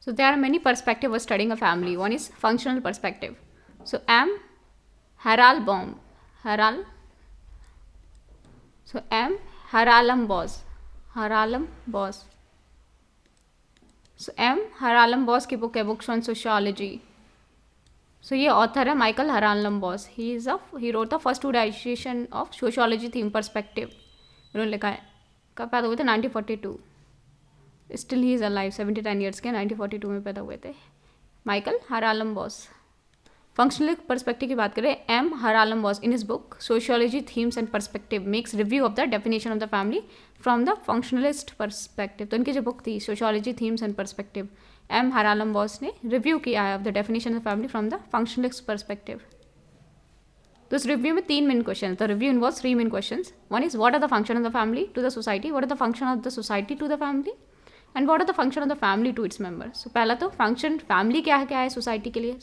So there are many perspectives of studying a family. One is functional perspective. So M. Haralbaum. Haral. So M. Haralam Boss. Haralam Boss. So M. Haralam Boss की book है books on sociology. So ये author है Michael Haralambos. He wrote the first 2 edition of sociology theme perspective. उन्होंने लिखा है. कब पैदा हुए थे? 1942. Still he is alive. 79 years के 1942 में पैदा हुए थे Michael Haralambos. Functional perspective की बात करें, M Haralambos in his book sociology themes and perspective makes review of the definition of the family from the functionalist perspective. तो इनकी जो बुक थी sociology themes and perspective, M Haralambos ने review किया है of the definition of family from the functionalist perspective. तो इस review में 3 main question. The review involves 3 main question. One is what are the function of the family to the society, what are the function of the society to the family, and what are the function of the family to its members. So पहला तो function family क्या है society के लिए,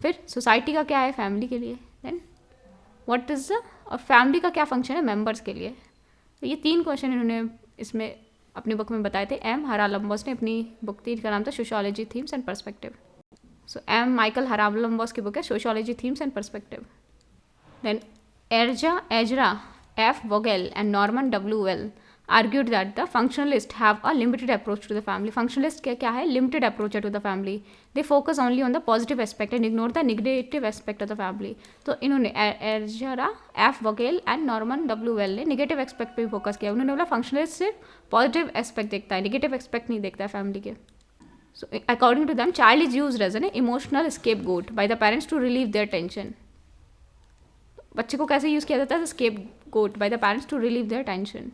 फिर society का क्या है फैमिली के लिए, देन व्हाट इज़ द और फैमिली का क्या फंक्शन है मेंबर्स के लिए. तो ये 3 क्वेश्चन इन्होंने इसमें अपनी बुक में बताए थे. एम हरालम्बॉस ने अपनी बुक थी, इनका नाम था sociology themes and perspective. So M Michael Haralambos की बुक है sociology themes and perspective. Then Ezra F Vogel and Norman W Bell argued that the functionalists have a limited approach to the family. Functionalist क्या है? Limited approach to the family. They focus only on the positive aspect and ignore the negative aspect of the family. तो इन्होंने Ezra F Vogel and Norman W Bell ने negative aspect पे focus किया. उन्होंने बोला functionalist सिर्फ positive aspect देखता है, नेगेटिव एस्पेक्ट नहीं देखता है फैमिली के. So according to them child is used as an emotional scapegoat by the parents to relieve their tension. बच्चे को कैसे यूज़ किया जाता है? Scapegoat by the parents to relieve their tension.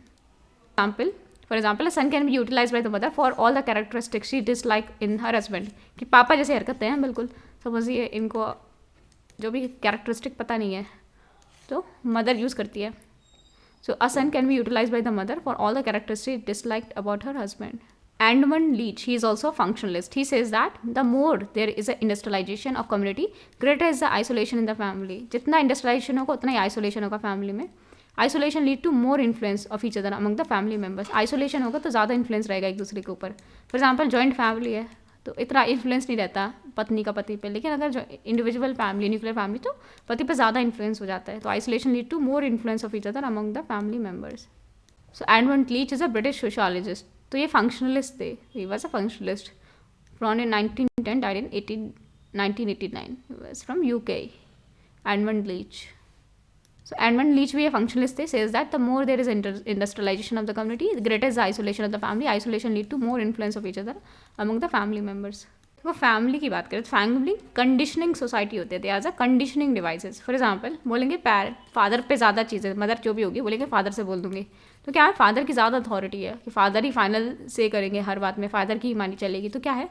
For example, a son can be utilized by the mother for all the characteristics she dislike in her husband. कि पापा जैसे हरकतें हैं बिल्कुल, समझिए इनको जो भी कैरेक्टरिस्टिक पता नहीं है तो मदर यूज़ करती है. So a son can be utilise by the mother for all the characteristic disliked about her husband. Edmund Leach, he is also a functionalist. He says that the more there is a industrialization of community, greater is the isolation in the family. जितना industrialisation होगा उतना ही isolation होगा family में. Isolation lead to more influence of each other among the family members. Isolation होगा तो ज़्यादा influence रहेगा एक दूसरे के ऊपर. फॉर एग्जाम्पल जॉइंट फैमिली है तो इतना इन्फ्लुएंस नहीं रहता पत्नी का पति पे, लेकिन अगर जो इंडिविजुअल फैमिली न्यूक्लियर फैमिली तो पति पे ज़्यादा इन्फ्लुएंस हो जाता है. तो isolation lead to more influence of each other among the family members. So Edmund Leach is a British sociologist. तो ये फंक्शनलिस्ट थे. He was a functionalist from in 1910 died in 1989. Was from UK. Edmund Leach. So Edmund Leach भी a functionalist थे. Says that the more there is industrialization of the community, the greater is the isolation of the family. Isolation lead to more influence of each other among the family members. तो family की बात करें तो family conditioning society होते थे as a conditioning devices. For example बोलेंगे father पे ज़्यादा चीज़ें, मदर जो भी होगी बोलेंगे फादर से बोल दूंगी. तो क्या है? फादर की ज़्यादा अथॉरिटी है कि फादर ही फाइनल से करेंगे हर बात में, फादर की ही मानी चलेगी. तो क्या है?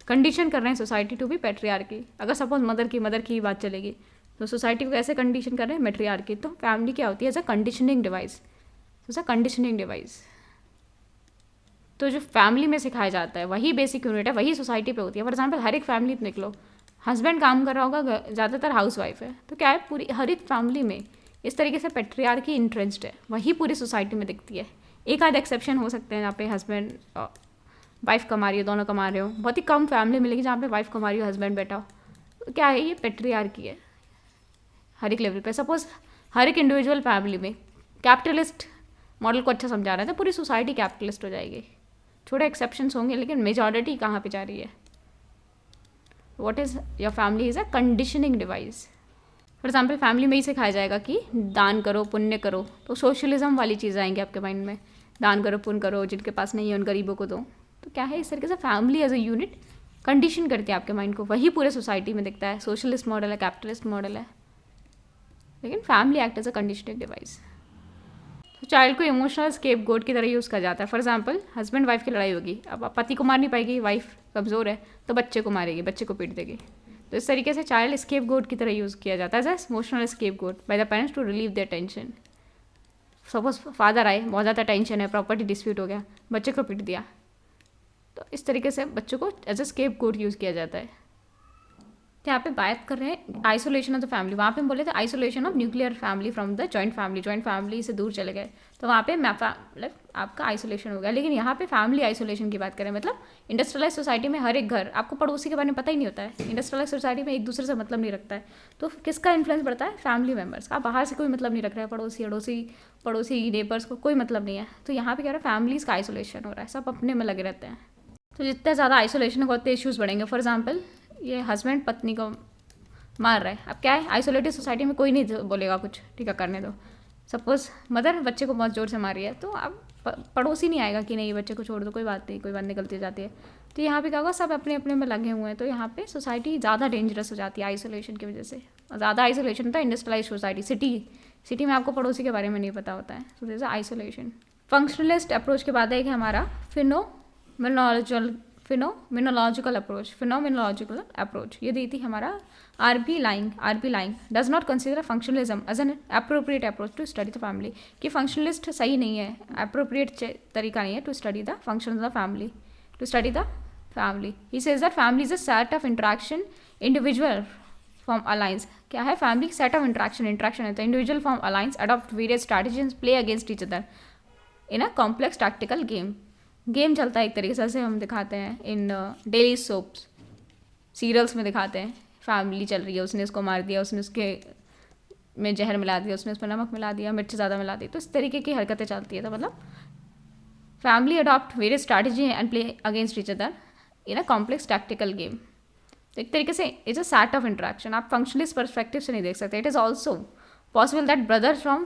कंडीशन कर रहे हैं सोसाइटी टू बी पैट्रियार्की. अगर सपोज मदर की बात चलेगी तो सोसाइटी को कैसे कंडीशन कर रहे हैं? मैट्रियार्की. तो फैमिली क्या होती है? As a conditioning device. As a conditioning device. तो जो फैमिली में सिखाया जाता है वही बेसिक यूनिट है, वही सोसाइटी पे होती है. फॉर एग्जाम्पल हर एक फैमिली निकलो, हस्बैंड काम कर रहा होगा, ज़्यादातर हाउस वाइफ है. तो क्या है? पूरी हर एक फैमिली में इस तरीके से पैट्रियार्की इंट्रेंस्ड है, वही पूरी सोसाइटी में दिखती है. एक आध एक्सेप्शन हो सकते हैं जहाँ पे हस्बैंड वाइफ कमा रही हो, दोनों कमा रहे हो. बहुत ही कम फैमिली मिलेगी जहाँ पे वाइफ कमा रही हो, हस्बैंड बैठा हो. तो क्या है? ये पैट्रियार्की है हर एक लेवल पे. सपोज हर एक इंडिविजुअल फैमिली में कैपिटलिस्ट मॉडल को अच्छा समझा रहा है तो पूरी सोसाइटी कैपिटलिस्ट हो जाएगी. थोड़े एक्सेप्शंस होंगे लेकिन मेजॉरिटी कहाँ पे जा रही है? What is your family is a conditioning device. For example family में ही सिखाया जाएगा कि दान करो, पुण्य करो. तो सोशलिज्म वाली चीज़ आएंगी आपके माइंड में, दान करो, पुण्य करो, जिनके पास नहीं है उन गरीबों को दो. तो क्या है? इस तरीके से family as a unit condition करती है आपके माइंड को, वही पूरे सोसाइटी में दिखता है. सोशलिस्ट मॉडल है, कैपिटलिस्ट मॉडल है, लेकिन family act as a conditioning device. तो चाइल्ड को इमोशनल स्केप गोट की तरह यूज़ किया जाता है. फॉर एग्जाम्पल हस्बैंड वाइफ की लड़ाई होगी, अब पति को मार नहीं पाएगी, वाइफ कमज़ोर है तो बच्चे को मारेगी, बच्चे को पीट देगी. तो इस तरीके से चाइल्ड स्केप गोट की तरह यूज़ किया जाता है as emotional scapegoat by the parents to relieve their tension. Suppose father आए, बहुत ज़्यादा टेंशन है, प्रॉपर्टी डिस्प्यूट हो गया, बच्चे को पीट दिया. तो इस तरीके से बच्चों को as a scapegoat use किया जाता है. तो यहाँ पे बात कर रहे हैं आइसोलेशन ऑफ द फैमिली। वहाँ पे हम बोले थे isolation of nuclear family from the joint family से दूर चले गए, तो वहाँ पे मतलब आपका आइसोलेशन हो गया। लेकिन यहाँ पे फैमिली आइसोलेशन की बात करें, मतलब इंडस्ट्रियलाइज सोसाइटी में हर एक घर, आपको पड़ोसी के बारे में पता ही नहीं होता है। इंडस्ट्रियलाइज सोसाइटी में एक दूसरे से मतलब नहीं रखता है, तो किसका इन्फ्लुएंस बढ़ता है? फैमिली मेम्बर्स का। बाहर से कोई मतलब नहीं रख रहा है, पड़ोसी नेबर्स को कोई मतलब नहीं है। तो यहाँ पे क्या हो रहा है? फैमिलीज़ का आइसोलेशन हो रहा है, सब अपने में लगे रहते हैं। तो जितने ज़्यादा आइसोलेशन होगा उतने इश्यूज़ बढ़ेंगे। फॉर एग्जाम्पल, ये हस्बैंड पत्नी को मार रहा है, अब क्या है, आइसोलेटेड सोसाइटी में कोई नहीं बोलेगा कुछ, ठीक है करने दो। सपोज मदर बच्चे को बहुत ज़ोर से मारी है, तो अब पड़ोसी नहीं आएगा कि नहीं बच्चे को छोड़ दो, कोई बात नहीं, कोई बात निकलती जाती है। तो यहाँ पे क्या होगा, सब अपने अपने में लगे हुए हैं, तो यहाँ पे सोसाइटी ज़्यादा डेंजरस हो जाती है आइसोलेशन की वजह से। ज़्यादा आइसोलेशन होता है इंडस्ट्रियलाइज सोसाइटी, सिटी में आपको पड़ोसी के बारे में नहीं पता होता है, तो जैसे आइसोलेशन। फंक्शनलिस्ट अप्रोच के बाद एक है हमारा फिनोमिनोलॉजिकल अप्रोच। ये दी थी हमारा R B Laing does not consider functionalism as an appropriate approach to study the family, कि फंक्शनलिस्ट सही नहीं है, अप्रोप्रिएट तरीका नहीं है to study the function of the family. He says that family is a set of interaction individual form alliance. क्या है? Family set of interaction है, तो individual form alliance adopt various strategies play against each other in a complex tactical game चलता है एक तरीके से, जैसे हम दिखाते हैं इन डेली सोप्स सीरियल्स में दिखाते हैं। फैमिली चल रही है, उसने उसको मार दिया, उसने उसके में जहर मिला दिया, उसने उसमें नमक मिला दिया, मिर्च ज़्यादा मिला दी, तो इस तरीके की हरकतें चलती है। तो मतलब family adopt various strategy and play against each other in a complex tactical game. तो एक तरीके से it's a set of interaction, आप फंक्शनलिस्ट पर्सपेक्टिव से नहीं देख सकते। It is also possible that brothers from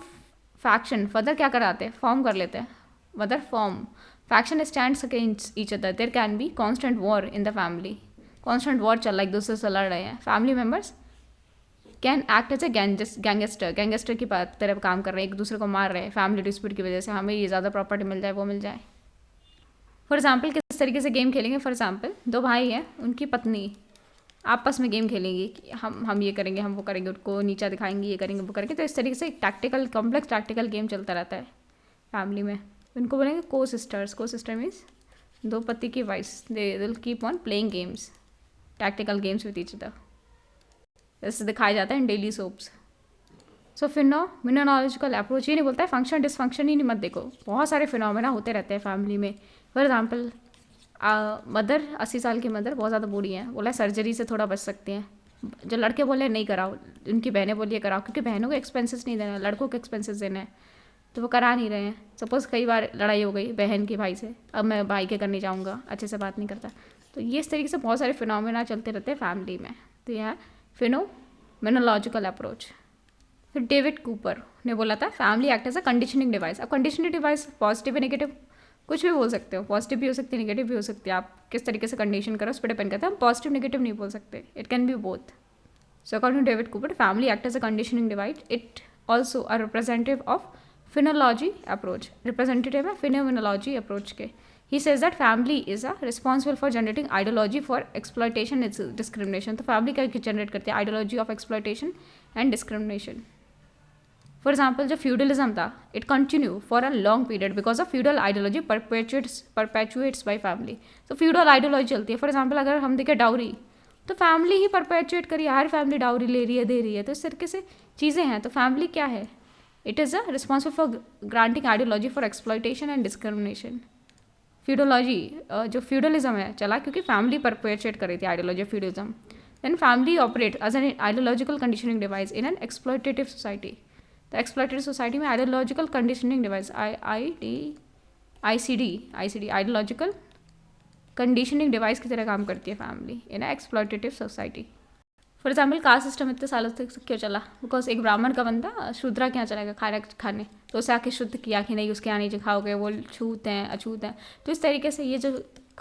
faction further क्या कराते हैं, फॉर्म कर लेते हैं, mother form faction stands against each other, there can be constant war in the family. Constant war चल रहा है, एक दूसरे से लड़ रहे हैं। Family members can act as a gangster की तरह काम कर रहे हैं, एक दूसरे को मार रहे हैं फैमिली डिस्प्यूट की वजह से, हमें ये ज़्यादा प्रॉपर्टी मिल जाए, वो मिल जाए। फॉर एग्जाम्पल किस तरीके से गेम खेलेंगे? फॉर एग्जाम्पल, दो भाई हैं, उनकी पत्नी आपस में गेम खेलेंगी कि हम ये करेंगे, हम वो करेंगे, उनको नीचा दिखाएंगे, ये करेंगे, वो करेंगे। तो इस तरीके से कॉम्प्लेक्स टैक्टिकल गेम चलता रहता है फैमिली में। उनको बोलेंगे को सिस्टर मीन्स दो पति की wives, they will keep on playing games, tactical games with each other, जैसे दिखाया जाता है in daily soaps. So phenomenological approach ये नहीं बोलता है फंक्शन डिसफंक्शन ही नहीं, मत देखो, बहुत सारे फिनोमिना होते रहते हैं फैमिली में। फॉर एग्जाम्पल, मदर 80 साल की मदर बहुत ज़्यादा बूढ़ी हैं, बोला सर्जरी से थोड़ा बच सकती हैं, जो लड़के बोले नहीं कराओ, उनकी बहनें बोलिए कराओ, क्योंकि बहनों को एक्सपेंसेस नहीं देना है, लड़कों को एक्सपेंसेस देना है, तो वो करा नहीं रहे हैं। सपोज़ कई बार लड़ाई हो गई बहन की भाई से, अब मैं भाई के करने जाऊँगा, अच्छे से बात नहीं करता, तो ये इस तरीके से बहुत सारे फिनोमिना चलते रहते हैं फैमिली में। तो यह फिनोमिनोलॉजिकल अप्रोच। फिर डेविड कूपर ने बोला था family act as a conditioning device. अब कंडीशनिंग डिवाइस पॉजिटिव या नेगेटिव कुछ भी बोल सकते हो, पॉजिटिव भी हो सकती है, नेगेटिव भी हो सकती है, आप किस तरीके से कंडीशन करो उस पर डिपेंड करता है। हम पॉजिटिव नेगेटिव नहीं बोल सकते, it can be both. So according to David Cooper, family act as a conditioning device, it also a representative of phenology approach, representative है फिनोमिनोलॉजी अप्रोच के। He says that family is responsible for generating ideology for exploitation and discrimination. तो family क्या generate करती है? Ideology of exploitation and discrimination. For example, जो feudalism था, it continue for a long period because of feudal ideology perpetuates by family. तो feudal ideology चलती है। For example, अगर हम देखें डाउरी, तो फैमिली ही परपेचुएट करी है, हर फैमिली डाउरी ले रही है, दे रही है, तो इस तरीके से चीज़ें हैं। तो फैमिली क्या है? It is a responsible for granting ideology for exploitation and discrimination. Feudology, जो फ्यूडलिज्म है चला क्योंकि फैमिली परपेचुएट कर रही थी ideology of feudalism. Then family operate as an ideological conditioning device in an exploitative society. तो एक्सप्लॉयटेटिव सोसाइटी में ideological conditioning device ICD ideological conditioning device की तरह काम करती है family in exploitative society. For example, caste system इतने सालों तक क्यों चला? बिकॉज एक ब्राह्मण का बंदा शूद्रा के यहाँ चलेगा खाने, तो उसे आके शुद्ध किया कि नहीं, उसके यहाँ नहीं खाओगे, वो छूत हैं अछूत हैं। तो इस तरीके से ये जो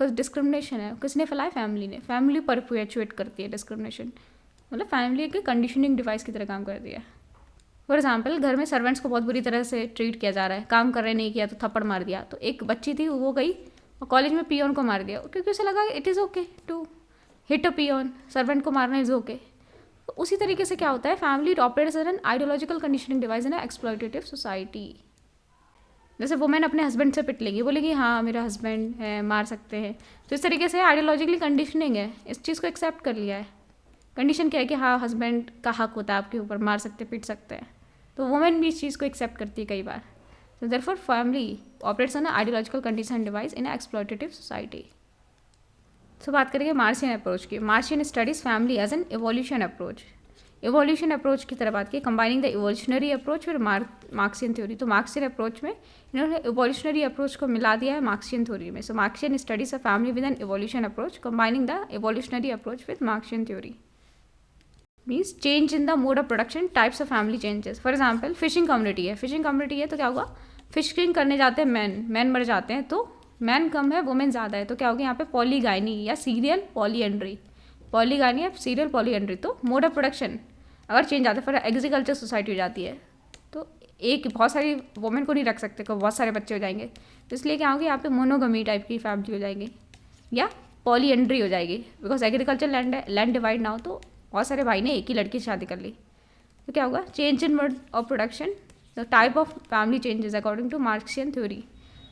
डिस्क्रिमिनेशन है किसने फैलाया? फैमिली ने। फैमिली परपेचुएट करती है डिस्क्रिमिनेशन, मतलब फैमिली के कंडीशनिंग डिवाइस की तरह काम करती है। फॉर एग्जाम्पल, घर में सर्वेंट्स को बहुत बुरी तरह से ट्रीट किया जा रहा है, काम कर रहे नहीं किया तो थप्पड़ मार दिया। तो एक बच्ची थी, वो गई और कॉलेज में पियोन को मार दिया, क्योंकि उसे लगा it is okay to hit a peon, servant को मारना इज़ ओके। तो उसी तरीके से क्या होता है, family operates as an ideological conditioning device in exploitative society. जैसे वुमेन अपने हस्बैंड से पिट लेगी, बोलेगी हाँ मेरा हस्बैंड है, मार सकते हैं, तो इस तरीके से आइडियोलॉजिकली कंडीशनिंग है, इस चीज़ को एक्सेप्ट कर लिया है। कंडीशन क्या है कि हाँ हस्बैंड का हक होता है आपके ऊपर, मार सकते पीट सकते हैं, तो वुमेन भी इस चीज़ को एक्सेप्ट करती है कई बार. So therefore family operates on an ideological condition device in an exploitative society. So बात करेंगे मार्शियन अप्रोच की. Marxian studies family as an evolution approach. Evolution approach की तरफ बात की, combining the evolutionary approach with Marxian theory. तो Marxian approach में इन्होंने इवोल्यूशनरी अप्रोच को मिला दिया है मार्क्सियन थ्योरी में. So Marxian studies a family with an evolution approach combining the evolutionary approach with Marxian theory. Means change in the mode of production, types of family changes. For example fishing community है, fishing community है तो क्या होगा, fishing करने जाते हैं man मर जाते हैं, तो मैन कम है वुमेन ज़्यादा है, तो क्या होगा यहाँ पे पॉलीगाइनी या सीरियल पॉलीएंड्री. पॉलीगाइनी या सीरियल पॉलीएंड्री. तो मोड ऑफ प्रोडक्शन अगर चेंज आता है, फॉर एग्रीकल्चर सोसाइटी हो जाती है, तो एक बहुत सारी वुमेन को नहीं रख सकते, को बहुत सारे बच्चे हो जाएंगे, तो इसलिए क्या होगा यहाँ पे मोनोगमी टाइप की फैमिली हो जाएगी या पॉलीएंड्री हो जाएगी. बिकॉज एग्रीकल्चर लैंड है, लैंड डिवाइड ना हो, तो बहुत सारे भाई ने एक ही लड़की से शादी कर ली, तो क्या होगा, change in mode of production, the type of family changes according to Marxian theory.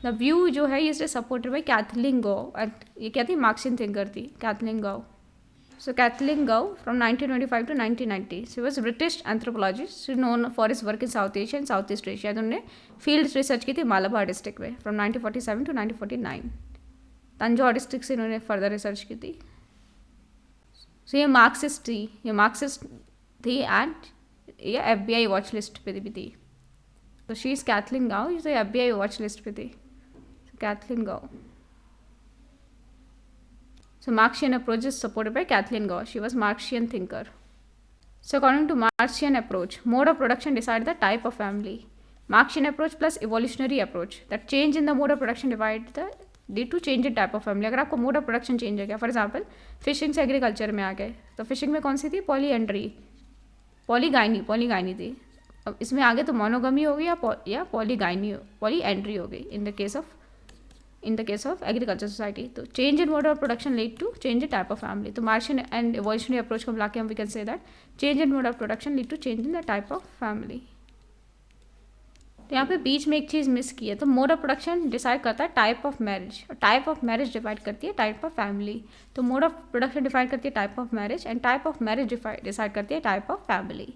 The view जो है ये सपोर्टेड बाई कैथलीन गो. ये क्या थी, मार्क्सियन थिंकर थी Kathleen go. So Kathleen go from 1925 to 1990. She was British anthropologist, she known for his work in south Asia and south east Asia. तो उन्होंने field research की थी मालाबार डिस्ट्रिक्ट में from 1947 to 1949. Tanjore district से इन्होंने further research की थी. सो ये मार्क्सिस्ट थी एंड ये FBI वॉच लिस्ट पे भी थी. तो शी इज़ कैथलीन गाओ, ये FBI वॉच लिस्ट पे थी. कैथलीन गाओ. So Marxian approach is supported by Kathleen Gao. She was Marxian thinker. So according to Marxian approach, mode of production decides the type of family. Marxian approach plus evolutionary approach. That change in the mode of production divide the lead to change in type of family. अगर आपको mode of production change हो गया, for example fishing से agriculture में आ गए, तो fishing में कौन सी थी, पॉलीएंड्री, पॉलीगाइनी थी. अब इसमें आगे तो मोनोगमी हो गई या पॉलीएंड्री हो गई in the case of agriculture society. तो change in mode of production lead to change in type of family. तो Marxian and evolutionary approach को मिला के हम we can say that change in mode of production lead to change in the type of family. तो यहाँ पे बीच में एक चीज़ मिस की है. तो मोड ऑफ प्रोडक्शन डिसाइड करता है टाइप ऑफ मैरिज, और टाइप ऑफ मैरिज डिवाइड करती है टाइप ऑफ फैमिली. तो मोड ऑफ प्रोडक्शन डिफाइड करती है type of marriage and type of marriage decide करती है टाइप ऑफ फैमिली.